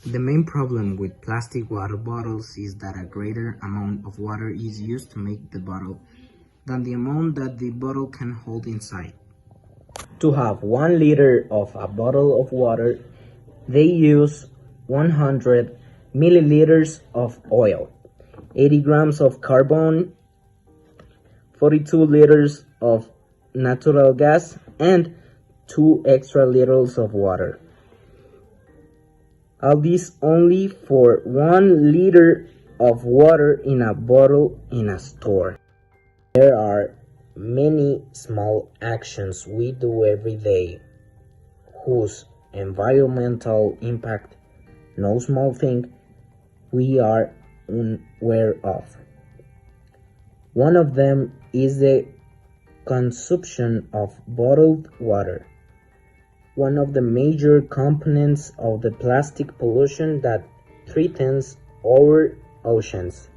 The main problem with plastic water bottles is that a greater amount of water is used to make the bottle than the amount that the bottle can hold inside. To have 1 liter of a bottle of water, they use 100 milliliters of oil, 80 grams of carbon, 42 liters of natural gas, and 2 extra liters of water. All this only for 1 liter of water in a bottle in a store. There are many small actions we do every day whose environmental impact, no small thing, we are unaware of. One of them is the consumption of bottled water, one of the major components of the plastic pollution that threatens our oceans,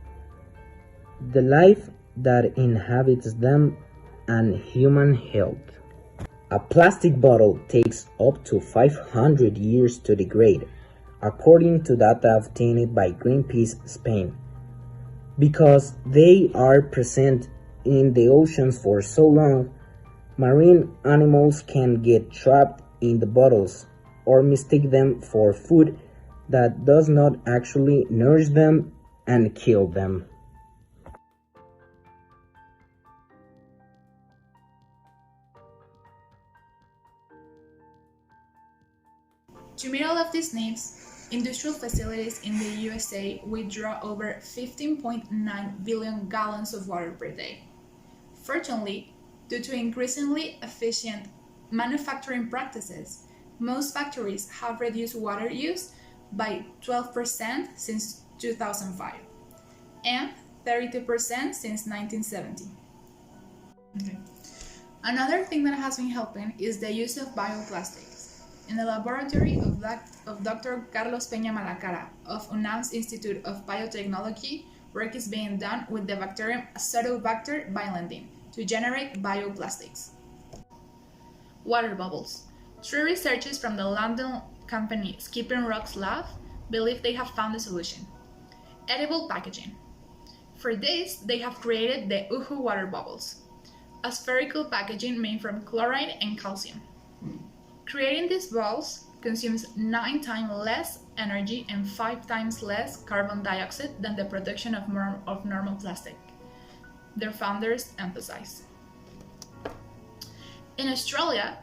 the life that inhabits them, and human health. A plastic bottle takes up to 500 years to degrade, according to data obtained by Greenpeace Spain. Because they are present in the oceans for so long, marine animals can get trapped in the bottles or mistake them for food that does not actually nourish them and kill them. To meet all of these needs, industrial facilities in the USA withdraw over 15.9 billion gallons of water per day. Fortunately, due to increasingly efficient manufacturing practices, most factories have reduced water use by 12% since 2005 and 32% since 1970. Okay. Another thing that has been helping is the use of bioplastics. In the laboratory of Dr. Carlos Peña Malacara of UNAM's Institute of Biotechnology, work is being done with the bacterium Acetobacter bilendin to generate bioplastics. Water bubbles. 3 researchers from the London company Skipping Rocks Lab believe they have found a solution. Edible packaging. For this, they have created the Uhu water bubbles, a spherical packaging made from chloride and calcium. Creating these balls consumes 9 times less energy and 5 times less carbon dioxide than the production of normal plastic, their founders emphasize. In Australia,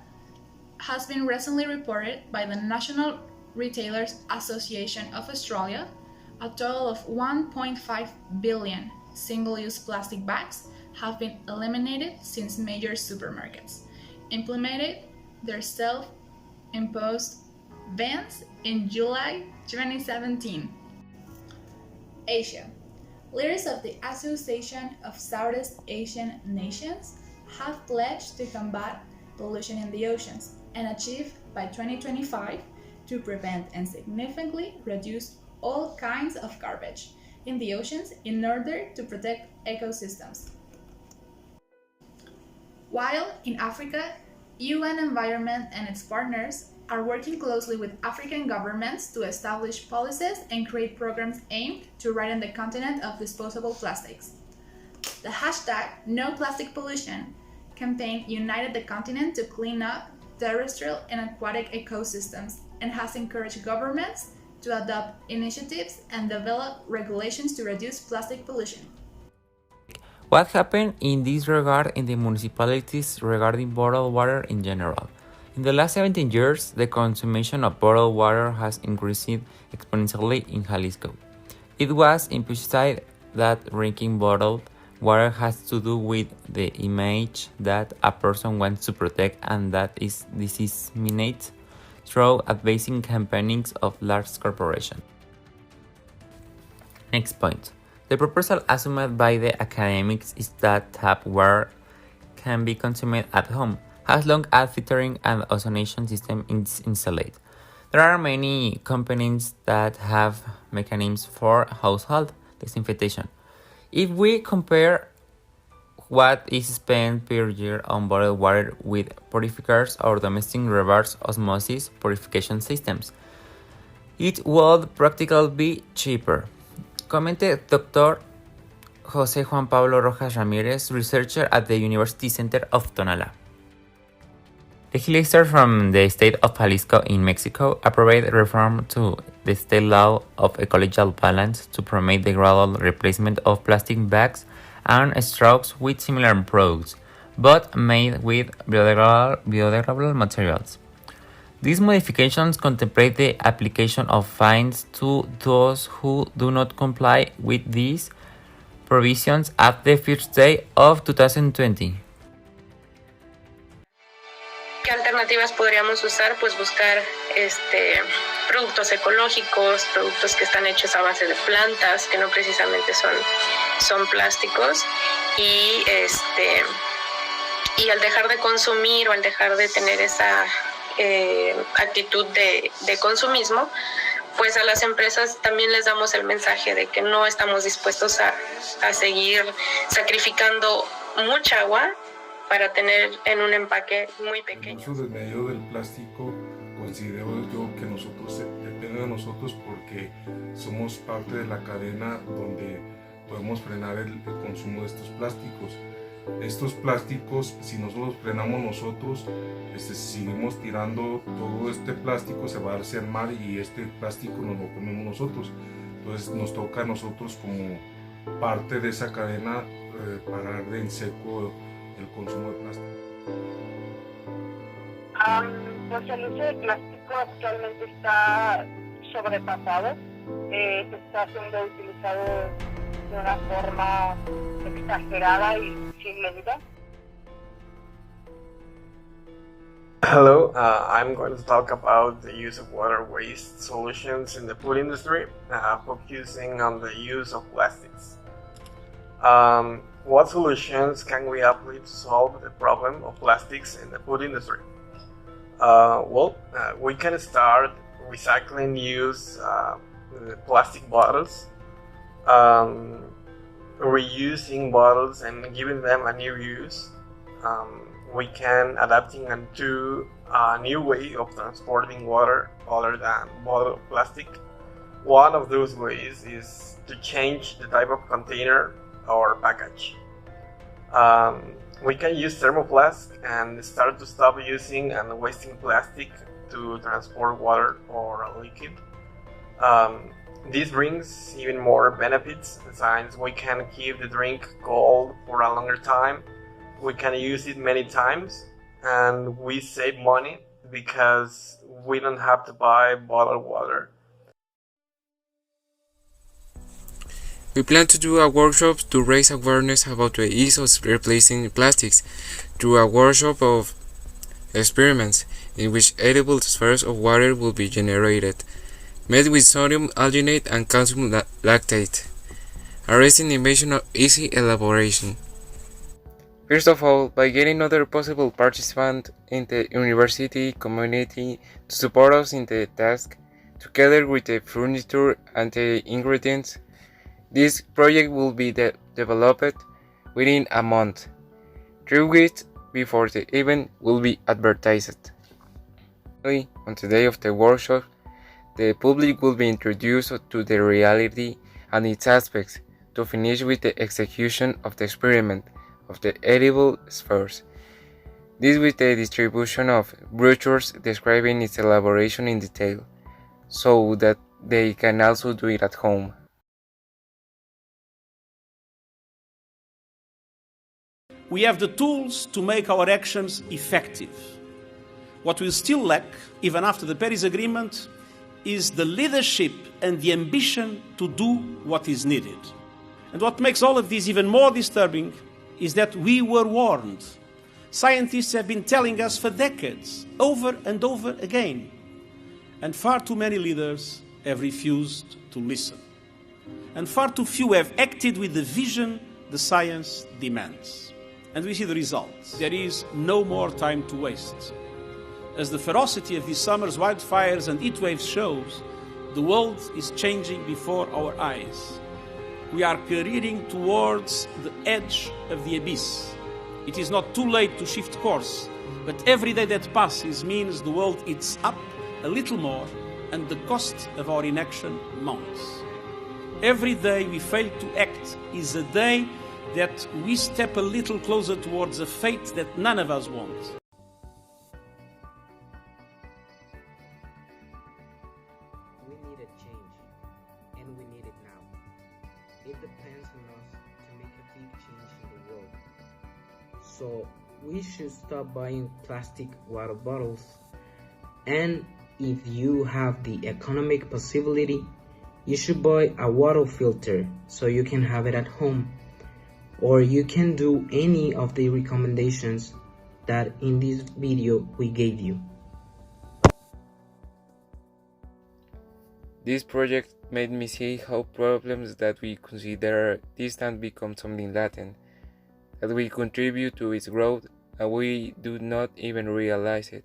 has been recently reported by the National Retailers Association of Australia, a total of 1.5 billion single-use plastic bags have been eliminated since major supermarkets implemented their self-imposed bans in July 2017. Asia. Leaders of the Association of Southeast Asian Nations have pledged to combat pollution in the oceans and achieve by 2025 to prevent and significantly reduce all kinds of garbage in the oceans in order to protect ecosystems. While in Africa, UN Environment and its partners are working closely with African governments to establish policies and create programs aimed to righten the continent of disposable plastics. The hashtag #NoPlasticPollution campaign united the continent to clean up terrestrial and aquatic ecosystems and has encouraged governments to adopt initiatives and develop regulations to reduce plastic pollution. What happened in this regard in the municipalities regarding bottled water in general? In the last 17 years, the consumption of bottled water has increased exponentially in Jalisco. It was emphasized that drinking bottled water has to do with the image that a person wants to protect and that is disseminated through advancing campaigns of large corporations. Next point. The proposal assumed by the academics is that tap water can be consumed at home, as long as filtering and ozonation system is installed. There are many companies that have mechanisms for household disinfection. If we compare what is spent per year on bottled water with purifiers or domestic reverse osmosis purification systems, It would practically be cheaper, commented Dr. José Juan Pablo Rojas Ramírez, researcher at the University Center of Tonalá. Legislators from the state of Jalisco in Mexico approved reform to the state law of ecological balance to promote the gradual replacement of plastic bags and straws with similar products, but made with biodegradable materials. These modifications contemplate the application of fines to those who do not comply with these provisions at the first day of 2020. ¿Qué alternativas podríamos usar? Pues buscar productos ecológicos, productos que están hechos a base de plantas, que no precisamente son plásticos, y al dejar de consumir o al dejar de tener esa actitud de consumismo, pues a las empresas también les damos el mensaje de que no estamos dispuestos a seguir sacrificando mucha agua para tener en un empaque muy pequeño. El uso desmedido del plástico considero yo que depende de nosotros porque somos parte de la cadena donde podemos frenar el consumo de estos plásticos. Estos plásticos, si nosotros frenamos nosotros, si seguimos tirando todo este plástico, se va hacia el mar y este plástico nos lo comemos nosotros. Entonces nos toca a nosotros como parte de esa cadena parar de en seco el consumo de plástico. Pues el uso de plástico actualmente está sobrepasado, está siendo utilizado de una forma exagerada y sin medida. Hello, I'm going to talk about the use of water waste solutions in the food industry, focusing on the use of plastics. What solutions can we apply to solve the problem of plastics in the food industry? We can start recycling use plastic bottles, reusing bottles and giving them a new use. We can adapting to a new way of transporting water other than bottled plastic. One of those ways is to change the type of container or package. We can use thermoplastic and start to stop using and wasting plastic to transport water or a liquid. This brings even more benefits since we can keep the drink cold for a longer time, we can use it many times, and we save money because we don't have to buy bottled water. We plan to do a workshop to raise awareness about the ease of replacing plastics through a workshop of experiments in which edible spheres of water will be generated, made with sodium alginate and calcium lactate, arresting the invasion of easy elaboration. First of all, by getting other possible participants in the university community to support us in the task, together with the furniture and the ingredients. This project will be developed within a month, 3 weeks before the event will be advertised. On the day of the workshop, the public will be introduced to the reality and its aspects to finish with the execution of the experiment of the edible spheres. This with the distribution of brochures describing its elaboration in detail, so that they can also do it at home. We have the tools to make our actions effective. What we still lack, even after the Paris Agreement, is the leadership and the ambition to do what is needed. And what makes all of this even more disturbing is that we were warned. Scientists have been telling us for decades, over and over again. And far too many leaders have refused to listen. And far too few have acted with the vision the science demands. And we see the results. There is no more time to waste. As the ferocity of this summer's wildfires and heat waves shows, the world is changing before our eyes. We are careering towards the edge of the abyss. It is not too late to shift course, but every day that passes means the world eats up a little more and the cost of our inaction mounts. Every day we fail to act is a day that we step a little closer towards a fate that none of us want. We need a change, and we need it now. It depends on us to make a big change in the world. So we should stop buying plastic water bottles, and if you have the economic possibility, you should buy a water filter so you can have it at home, or you can do any of the recommendations that in this video we gave you. This project made me see how problems that we consider distant become something latent, that we contribute to its growth and we do not even realize it.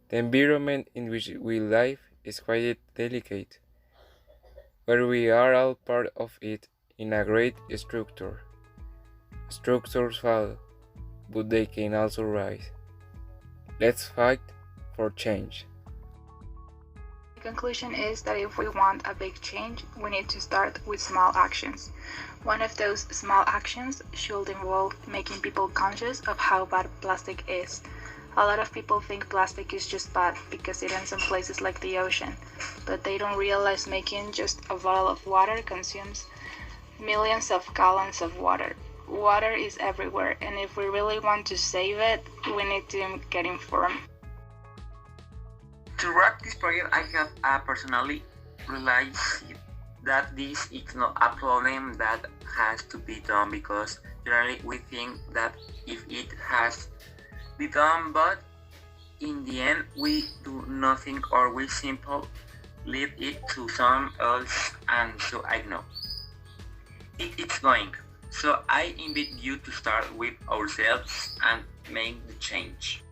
The environment in which we live is quite delicate, where we are all part of it in a great structure. Structures fall, but they can also rise. Let's fight for change. The conclusion is that if we want a big change, we need to start with small actions. One of those small actions should involve making people conscious of how bad plastic is. A lot of people think plastic is just bad because it ends in places like the ocean, but they don't realize making just a bottle of water consumes millions of gallons of water. Water is everywhere, and if we really want to save it, we need to get informed. To wrap this project, I have personally realized that this is not a problem that has to be done, because generally we think that if it has be done, but in the end we do nothing, or we simply leave it to someone else, and so I know it's going. So I invite you to start with ourselves and make the change.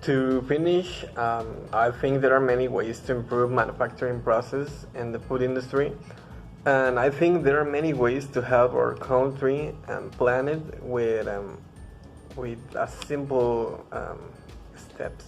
To finish, I think there are many ways to improve manufacturing process in the food industry, and I think there are many ways to help our country and planet with a simple steps.